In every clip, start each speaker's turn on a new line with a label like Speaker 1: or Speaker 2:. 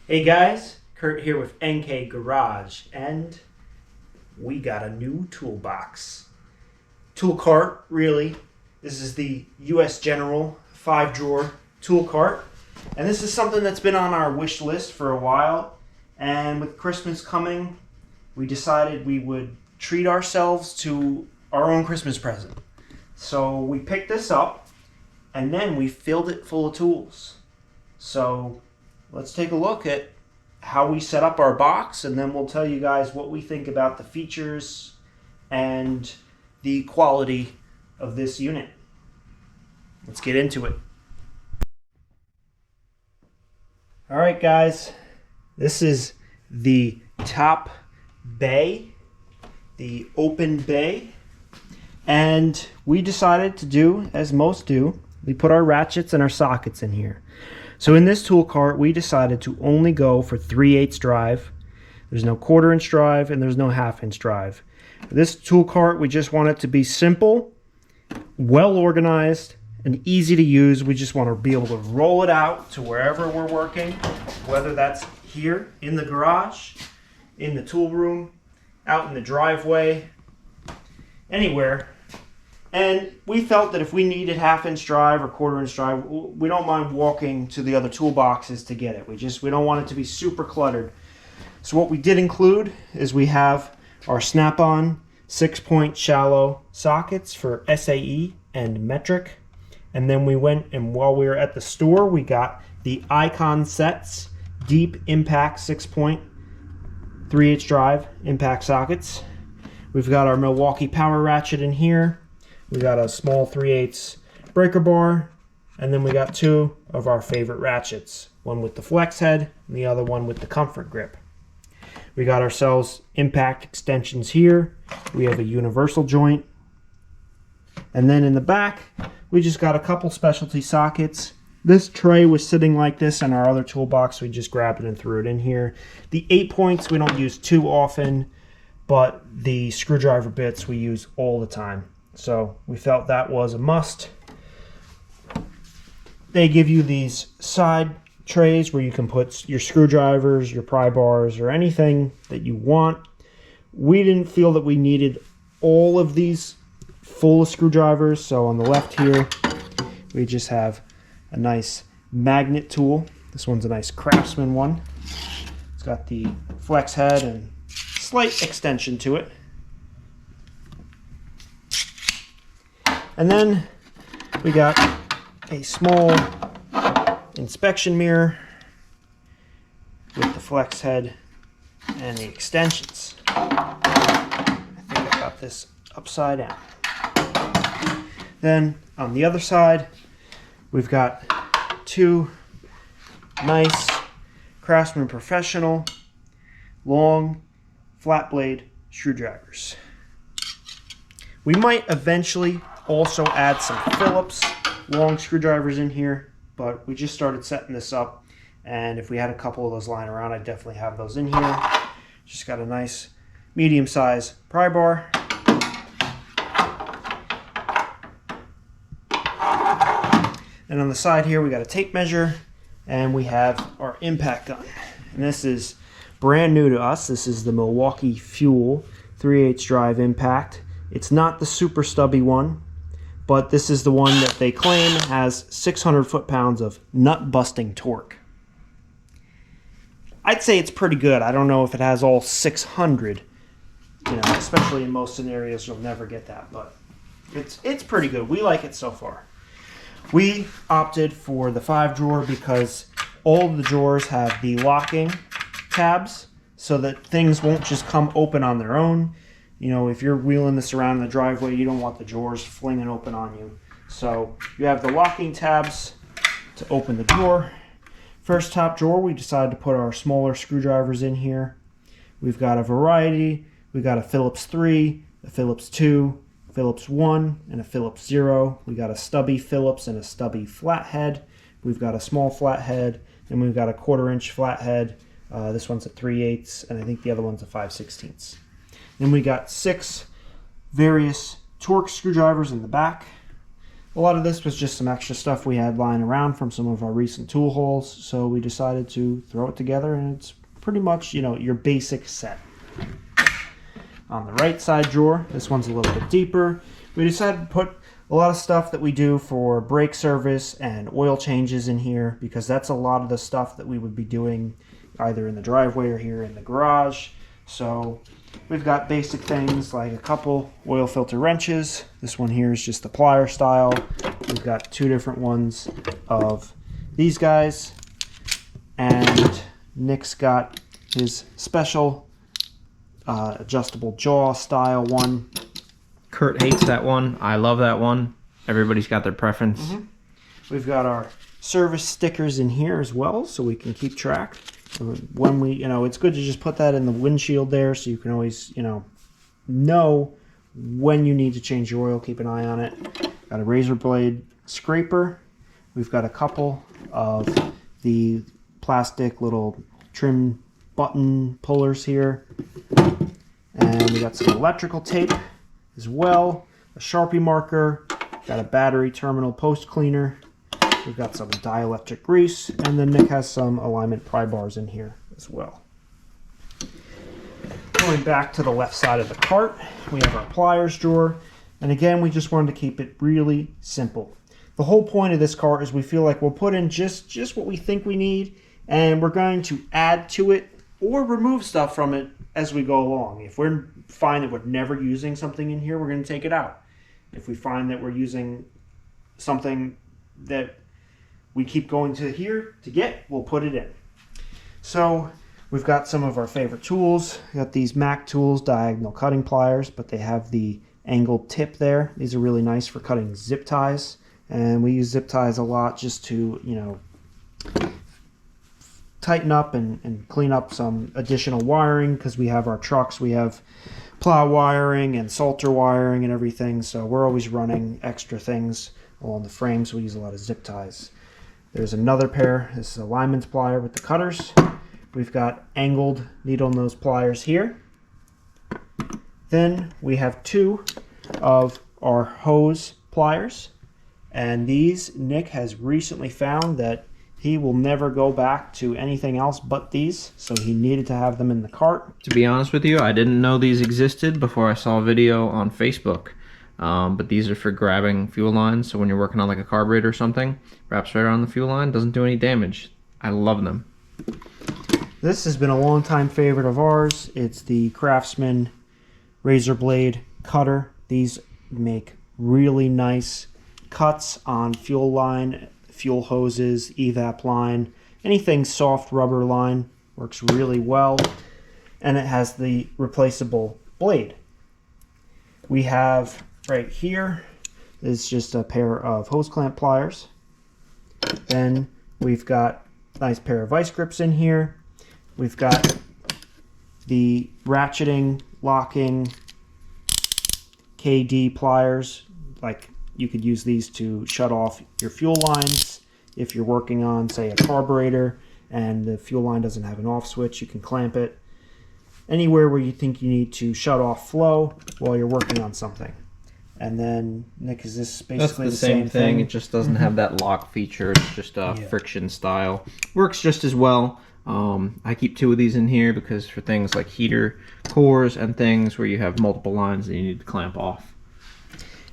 Speaker 1: Hey guys, Kurt here with NK Garage, and we got a new toolbox. Toolcart, really. This is the US General 5-drawer Toolcart, and this is something that's been on our wish list for a while, and with Christmas coming, we decided we would treat ourselves to our own Christmas present. So we picked this up, and then we filled it full of tools. So let's take a look at how we set up our box, and then we'll tell you guys what we think about the features and the quality of this unit. Let's get into it. All right, guys, this is the top bay, the open bay, and we decided to do as most do. We put our ratchets and our sockets in here. So in this tool cart, we decided to only go for 3/8 drive. There's no 1/4 inch drive and there's no 1/2 inch drive. For this tool cart, we just want it to be simple, well organized, and easy to use. We just want to be able to roll it out to wherever we're working, whether that's here in the garage, in the tool room, out in the driveway, anywhere. And we felt that if we needed 1/2 inch drive or 1/4 inch drive, we don't mind walking to the other toolboxes to get it. We don't want it to be super cluttered. So what we did include is we have our snap-on 6-point shallow sockets for SAE and metric. And then we went, and while we were at the store, we got the Icon Sets deep impact 6-point 3/8 drive impact sockets. We've got our Milwaukee power ratchet in here. We got a small 3/8 breaker bar, and then we got 2 of our favorite ratchets, one with the flex head and the other one with the comfort grip. We got ourselves impact extensions here. We have a universal joint, and then in the back we just got a couple specialty sockets. This tray was sitting like this in our other toolbox. We just grabbed it and threw it in here. The 8 points we don't use too often, but the screwdriver bits we use all the time. So we felt that was a must. They give you these side trays where you can put your screwdrivers, your pry bars, or anything that you want. We didn't feel that we needed all of these full of screwdrivers, so on the left here we just have a nice magnet tool. This one's a nice Craftsman one. It's got the flex head and slight extension to it. And then we got a small inspection mirror with the flex head and the extensions. I think I got this upside down. Then on the other side, we've got 2 nice Craftsman Professional long flat blade screwdrivers. We might eventually also add some Phillips long screwdrivers in here, but we just started setting this up, and if we had a couple of those lying around, I'd definitely have those in here. Just got a nice medium size pry bar. And on the side here we got a tape measure, and we have our impact gun. And this is brand new to us. This is the Milwaukee Fuel 3/8 drive impact. It's not the super stubby one, but this is the one that they claim has 600 foot-pounds of nut-busting torque. I'd say it's pretty good. I don't know if it has all 600. Especially in most scenarios, you'll never get that, but it's pretty good. We like it so far. We opted for the 5-drawer because all of the drawers have the locking tabs so that things won't just come open on their own. If you're wheeling this around in the driveway, you don't want the drawers flinging open on you. So you have the locking tabs to open the drawer. First top drawer, we decided to put our smaller screwdrivers in here. We've got a variety. We've got a Phillips 3, a Phillips 2, Phillips 1, and a Phillips 0. We got a stubby Phillips and a stubby flathead. We've got a small flathead, and we've got a 1/4 inch flathead. This one's a 3/8, and I think the other one's a 5/16. Then we got 6 various Torx screwdrivers in the back. A lot of this was just some extra stuff we had lying around from some of our recent tool hauls, so we decided to throw it together, and it's pretty much, you know, your basic set. On the right side drawer, this one's a little bit deeper. We decided to put a lot of stuff that we do for brake service and oil changes in here, because that's a lot of the stuff that we would be doing either in the driveway or here in the garage. So we've got basic things like a couple oil filter wrenches. This one here is just the plier style. We've got two different ones of these guys, and Nick's got his special adjustable jaw style one.
Speaker 2: Kurt hates that one. I love that one. Everybody's got their preference.
Speaker 1: We've got our service stickers in here as well, so we can keep track. When we, it's good to just put that in the windshield there, so you can always, know when you need to change your oil. Keep an eye on it. Got a razor blade scraper. We've got a couple of the plastic little trim button pullers here, and we got some electrical tape as well, a Sharpie marker, got a battery terminal post cleaner, we've got some dielectric grease, and then Nick has some alignment pry bars in here as well. Going back to the left side of the cart, we have our pliers drawer, and again we just wanted to keep it really simple. The whole point of this cart is we feel like we'll put in just what we think we need, and we're going to add to it or remove stuff from it as we go along. If we find that we're never using something in here, we're going to take it out. If we find that we're using something that we keep going to here to get, we'll put it in. So we've got some of our favorite tools. We got these Mac Tools diagonal cutting pliers, but they have the angled tip there. These are really nice for cutting zip ties, and we use zip ties a lot just to, tighten up and clean up some additional wiring, because we have our trucks, we have plow wiring and salter wiring and everything, so we're always running extra things along the frame, so we use a lot of zip ties. There's another pair. This is a lineman's plier with the cutters. We've got angled needle nose pliers here. Then we have two of our hose pliers, and these Nick has recently found that he will never go back to anything else but these, so he needed to have them in the cart.
Speaker 2: To be honest with you, I didn't know these existed before I saw a video on Facebook. But these are for grabbing fuel lines, so when you're working on like a carburetor or something, wraps right around the fuel line, doesn't do any damage. I love them.
Speaker 1: This has been a long-time favorite of ours. It's the Craftsman razor blade cutter. These make really nice cuts on fuel line, fuel hoses, evap line, anything soft rubber line works really well, and it has the replaceable blade. We have right here is just a pair of hose clamp pliers. Then we've got a nice pair of vice grips in here. We've got the ratcheting, locking KD pliers. Like, you could use these to shut off your fuel lines. If you're working on, say, a carburetor and the fuel line doesn't have an off switch, you can clamp it anywhere where you think you need to shut off flow while you're working on something. And then, Nick, is this basically
Speaker 2: the same thing? It just doesn't have that lock feature. It's just a friction style. Works just as well. I keep two of these in here because for things like heater cores and things where you have multiple lines that you need to clamp off.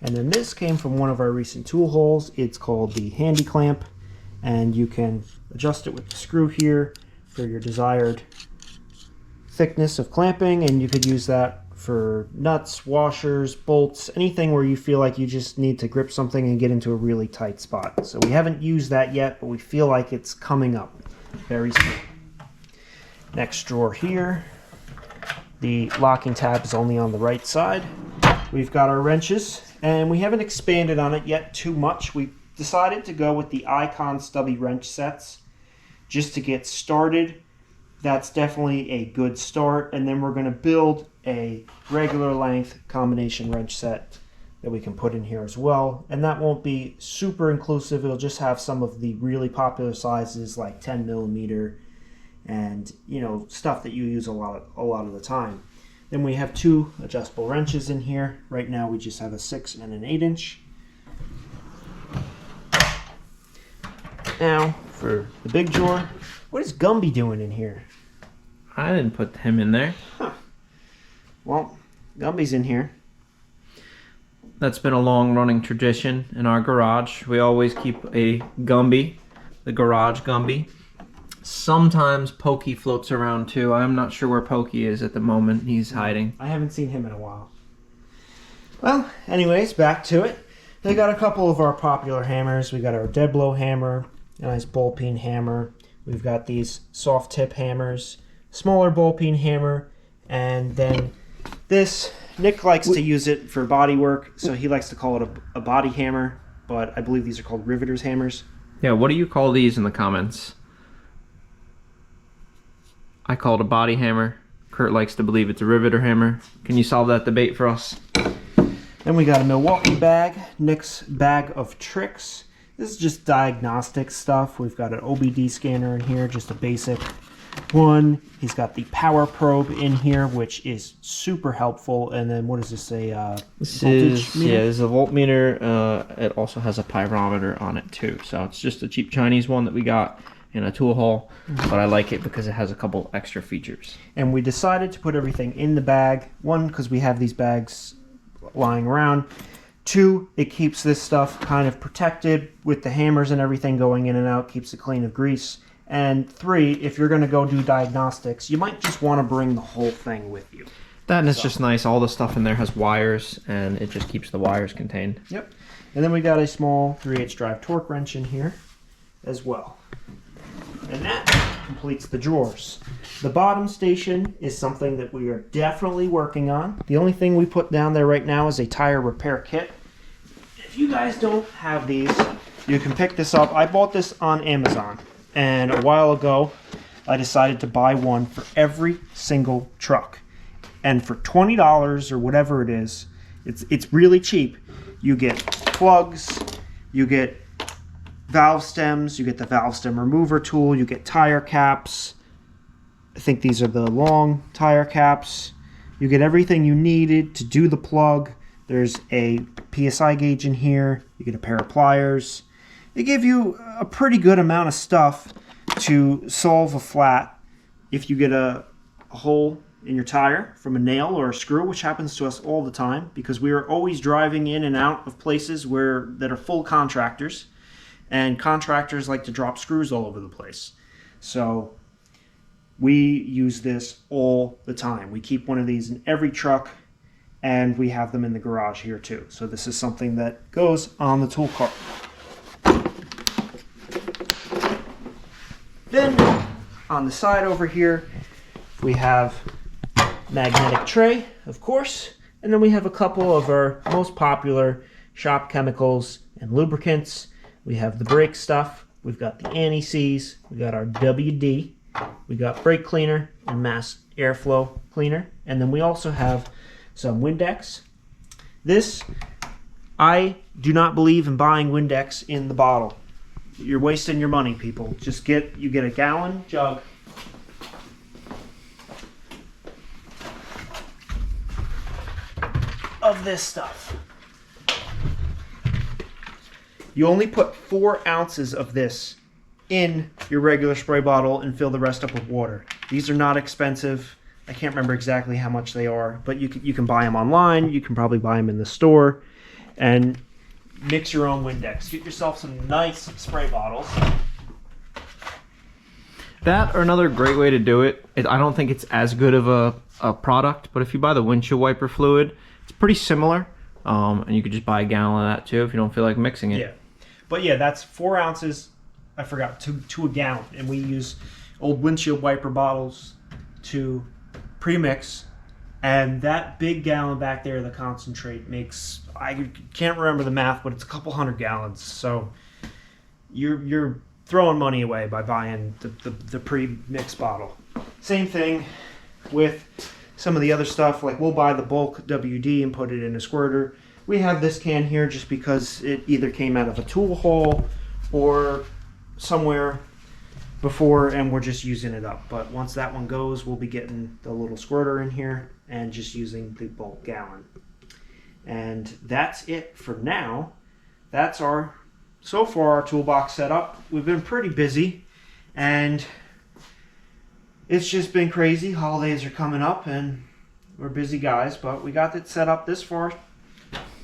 Speaker 1: And then this came from one of our recent tool hauls. It's called the Handy Clamp, and you can adjust it with the screw here for your desired thickness of clamping, and you could use that for nuts, washers, bolts, anything where you feel like you just need to grip something and get into a really tight spot. So we haven't used that yet, but we feel like it's coming up very soon. Next drawer here, the locking tab is only on the right side. We've got our wrenches, and we haven't expanded on it yet too much. We decided to go with the Icon stubby wrench sets just to get started. That's definitely a good start, and then we're going to build a regular length combination wrench set that we can put in here as well, and that won't be super inclusive. It'll just have some of the really popular sizes like 10 millimeter and stuff that you use a lot of the time. Then we have two adjustable wrenches in here. Right now we just have a 6 and an 8 inch. Now for the big drawer. What is Gumby doing in here?
Speaker 2: I didn't put him in there.
Speaker 1: Huh. Well, Gumby's in here.
Speaker 2: That's been a long-running tradition in our garage. We always keep a Gumby, the garage Gumby. Sometimes Pokey floats around too. I'm not sure where Pokey is at the moment. He's hiding.
Speaker 1: I haven't seen him in a while. Well, anyways, back to it. They got a couple of our popular hammers. We got our dead blow hammer, a nice ball peen hammer. We've got these soft tip hammers, smaller ball peen hammer, and then this. Nick likes to use it for body work, so he likes to call it a body hammer, but I believe these are called riveters hammers.
Speaker 2: Yeah, what do you call these in the comments? I call it a body hammer. Kurt likes to believe it's a riveter hammer. Can you solve that debate for us?
Speaker 1: Then we got a Milwaukee bag, Nick's bag of tricks. This is just diagnostic stuff. We've got an OBD scanner in here, just a basic one. He's got the power probe in here, which is super helpful. And then what does this say?
Speaker 2: This is a voltmeter. It also has a pyrometer on it too. So it's just a cheap Chinese one that we got in a tool haul, but I like it because it has a couple extra features.
Speaker 1: And we decided to put everything in the bag. One, because we have these bags lying around. Two, it keeps this stuff kind of protected with the hammers and everything going in and out, keeps it clean of grease. And three, if you're going to go do diagnostics, you might just want to bring the whole thing with you.
Speaker 2: That and it's just nice. All the stuff in there has wires, and it just keeps the wires contained.
Speaker 1: Yep. And then we got a small 3/8 drive torque wrench in here as well. And that completes the drawers. The bottom station is something that we are definitely working on. The only thing we put down there right now is a tire repair kit. If you guys don't have these, you can pick this up. I bought this on Amazon. And a while ago, I decided to buy one for every single truck. And for $20 or whatever it is, it's really cheap. You get plugs, you get valve stems, you get the valve stem remover tool, you get tire caps. I think these are the long tire caps. You get everything you needed to do the plug. There's a PSI gauge in here. You get a pair of pliers. They give you a pretty good amount of stuff to solve a flat if you get a hole in your tire from a nail or a screw, which happens to us all the time because we are always driving in and out of places that are full contractors, and contractors like to drop screws all over the place. So we use this all the time. We keep one of these in every truck, and we have them in the garage here too. So this is something that goes on the tool cart. Then on the side over here, we have magnetic tray, of course, and then we have a couple of our most popular shop chemicals and lubricants. We have the brake stuff, we've got the anti-seize, we got our WD, we got brake cleaner and mass airflow cleaner, and then we also have some Windex. This, I do not believe in buying Windex in the bottle. You're wasting your money, people. You get a gallon jug. Of this stuff. You only put 4 ounces of this in your regular spray bottle and fill the rest up with water. These are not expensive. I can't remember exactly how much they are, but you can buy them online. You can probably buy them in the store. And mix your own Windex. Get yourself some nice spray bottles.
Speaker 2: That or another great way to do it. I don't think it's as good of a product, but if you buy the windshield wiper fluid, it's pretty similar. And you could just buy a gallon of that too if you don't feel like mixing it.
Speaker 1: Yeah. But yeah, that's 4 ounces, I forgot, to a gallon. And we use old windshield wiper bottles to pre-mix. And that big gallon back there, the concentrate, makes, I can't remember the math, but it's a couple 100 gallons. So you're throwing money away by buying the pre-mixed bottle. Same thing with some of the other stuff. Like we'll buy the bulk WD and put it in a squirter. We have this can here just because it either came out of a tool haul or somewhere before and we're just using it up. But once that one goes, we'll be getting the little squirter in here and just using the bulk gallon. And that's it for now. That's our so far our toolbox setup, we've been pretty busy, and it's just been crazy. Holidays are coming up, and we're busy guys, but we got it set up this far.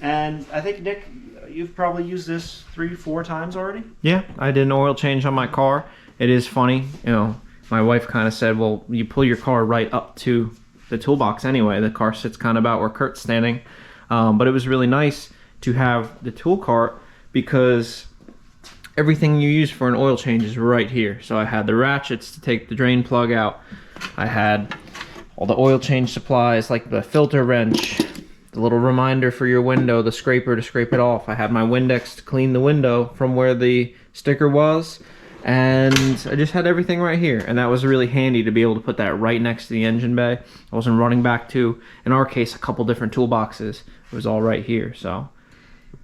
Speaker 1: And I think, Nick, you've probably used this 3-4 times already?
Speaker 2: Yeah, I did an oil change on my car. It is funny, you know, my wife kind of said, well, you pull your car right up to the toolbox anyway. The car sits kind of about where Kurt's standing. But it was really nice to have the tool cart because everything you use for an oil change is right here. So I had the ratchets to take the drain plug out. I had all the oil change supplies like the filter wrench, the little reminder for your window, the scraper to scrape it off. I had my Windex to clean the window from where the sticker was. And I just had everything right here. And that was really handy to be able to put that right next to the engine bay. I wasn't running back to, in our case, a couple different toolboxes. It was all right here, so.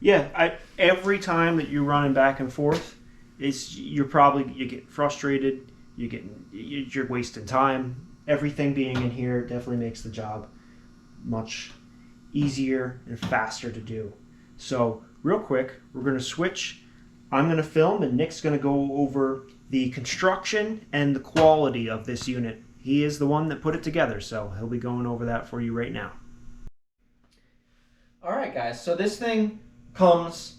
Speaker 1: Yeah, every time that you're running back and forth, you get frustrated, you're wasting time. Everything being in here definitely makes the job much easier and faster to do. So real quick, we're going to switch. I'm going to film and Nick's going to go over the construction and the quality of this unit. He is the one that put it together, so he'll be going over that for you right now.
Speaker 2: Alright guys, so this thing comes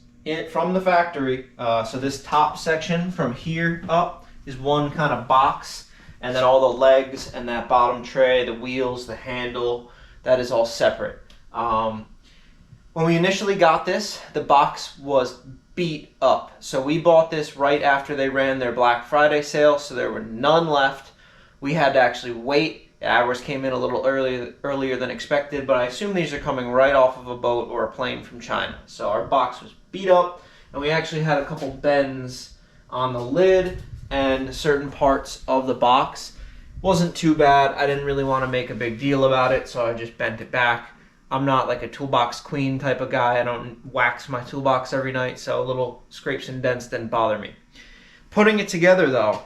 Speaker 2: from the factory. So this top section from here up is one kind of box, and then all the legs and that bottom tray, the wheels, the handle, that is all separate. When we initially got this, the box was beat up. So we bought this right after they ran their Black Friday sale, so there were none left. We had to actually wait. Ours came in a little earlier than expected, but I assume these are coming right off of a boat or a plane from China. So our box was beat up, and we actually had a couple bends on the lid and certain parts of the box. Wasn't too bad. I didn't really want to make a big deal about it, so I just bent it back. I'm not like a toolbox queen type of guy. I don't wax my toolbox every night, so little scrapes and dents didn't bother me. Putting it together though,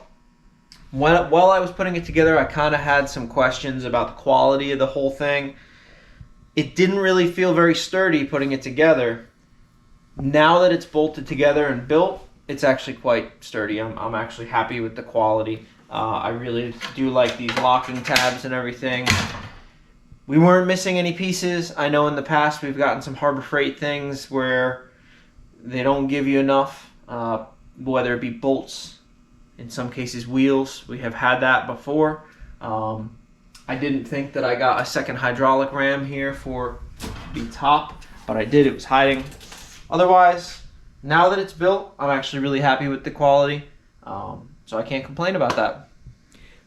Speaker 2: while I was putting it together, I kind of had some questions about the quality of the whole thing. It didn't really feel very sturdy putting it together. Now that it's bolted together and built, it's actually quite sturdy. I'm actually happy with the quality. I really do like these locking tabs and everything. We weren't missing any pieces. I know in the past we've gotten some Harbor Freight things where they don't give you enough, whether it be bolts, in some cases wheels. We have had that before. I didn't think that I got a second hydraulic ram here for the top, but I did. It was hiding. Otherwise, now that it's built, I'm actually really happy with the quality, so I can't complain about that.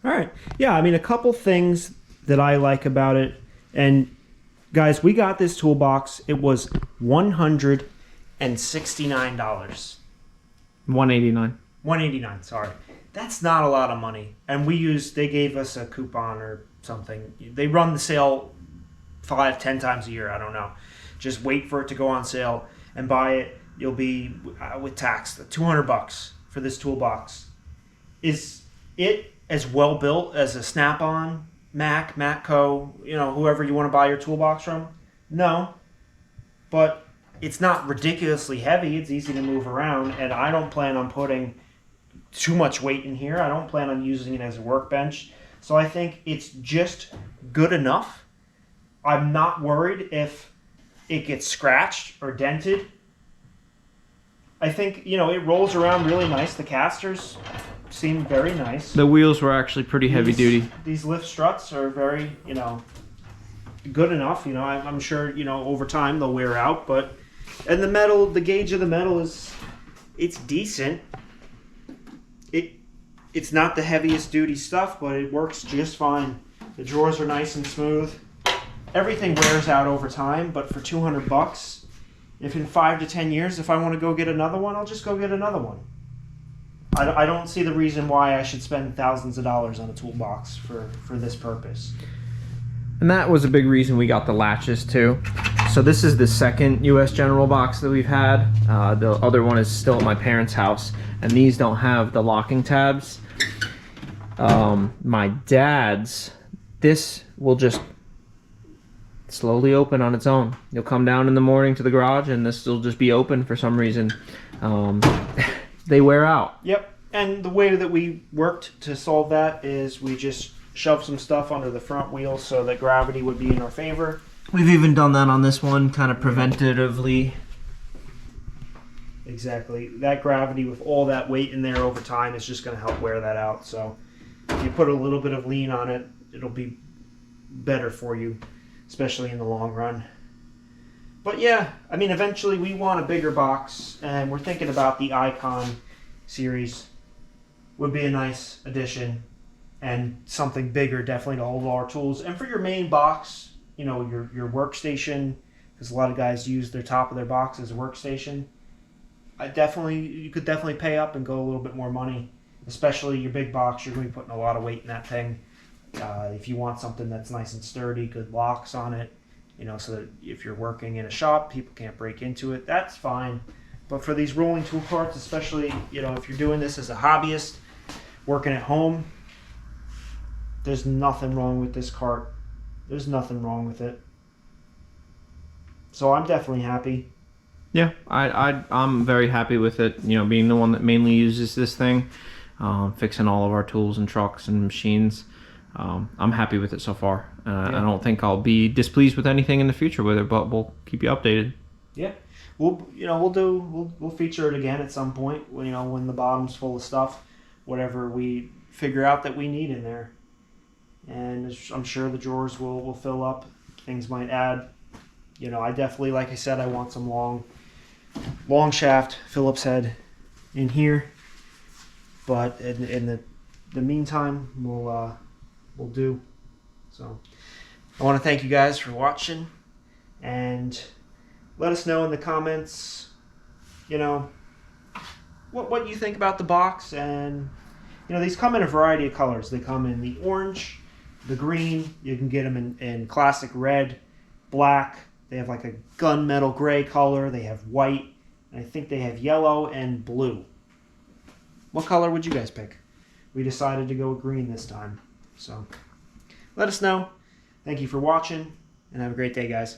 Speaker 1: All right. Yeah, I mean, a couple things that I like about it. And guys, we got this toolbox. It was $169.
Speaker 2: $189.
Speaker 1: $189, sorry. That's not a lot of money. And they gave us a coupon or something. They run the sale 5-10 times a year. I don't know. Just wait for it to go on sale and buy it. You'll be with tax $200 for this toolbox. Is it as well built as a Snap-on, Matco, whoever you want to buy your toolbox from? No. But it's not ridiculously heavy. It's easy to move around, and I don't plan on putting too much weight in here. I don't plan on using it as a workbench. So I think it's just good enough. I'm not worried if it gets scratched or dented. I think, it rolls around really nice. The casters seem very nice.
Speaker 2: The wheels were actually pretty heavy duty.
Speaker 1: These lift struts are very, good enough. I'm sure, over time they'll wear out, and the metal, the gauge of the metal it's decent. It's not the heaviest duty stuff, but it works just fine. The drawers are nice and smooth. Everything wears out over time, but for $200, if in 5 to 10 years, if I want to go get another one, I'll just go get another one. I don't see the reason why I should spend thousands of dollars on a toolbox for this purpose.
Speaker 2: And that was a big reason we got the latches too. So this is the second US General box that we've had. The other one is still at my parents' house, and these don't have the locking tabs. My dad's, this will just slowly open on its own. You'll come down in the morning to the garage and this will just be open for some reason. They wear out.
Speaker 1: Yep. And the way that we worked to solve that is we just shoved some stuff under the front wheels so that gravity would be in our favor.
Speaker 2: We've even done that on this one, kind of preventatively.
Speaker 1: Exactly. That gravity with all that weight in there over time is just going to help wear that out. So if you put a little bit of lean on it, it'll be better for you, especially in the long run. But yeah, I mean, eventually we want a bigger box, and we're thinking about the Icon series would be a nice addition, and something bigger definitely to hold all our tools. And for your main box, you know, your workstation, because a lot of guys use their top of their box as a workstation. You could definitely pay up and go a little bit more money, especially your big box. You're going to be putting a lot of weight in that thing. If you want something that's nice and sturdy, good locks on it, you know, so that if you're working in a shop, people can't break into it, that's fine. But for these rolling tool carts, especially, you know, if you're doing this as a hobbyist, working at home, there's nothing wrong with this cart. There's nothing wrong with it. So I'm definitely happy.
Speaker 2: Yeah, I'm very happy with it. You know, being the one that mainly uses this thing, fixing all of our tools and trucks and machines. I'm happy with it so far. I don't think I'll be displeased with anything in the future with it, but we'll keep you updated.
Speaker 1: Yeah, we'll feature it again at some point. You know, when the bottom's full of stuff, whatever we figure out that we need in there, and I'm sure the drawers will fill up. Things might add. You know, I definitely, like I said, I want some long shaft Phillips head in here, but in the meantime, we'll do. So I want to thank you guys for watching, and let us know in the comments, you know, what you think about the box. And you know, these come in a variety of colors. They come in the orange, the green. You can get them in classic red, black. They have like a gunmetal gray color. They have white. And I think they have yellow and blue. What color would you guys pick? We decided to go with green this time. So let us know. Thank you for watching, and have a great day, guys.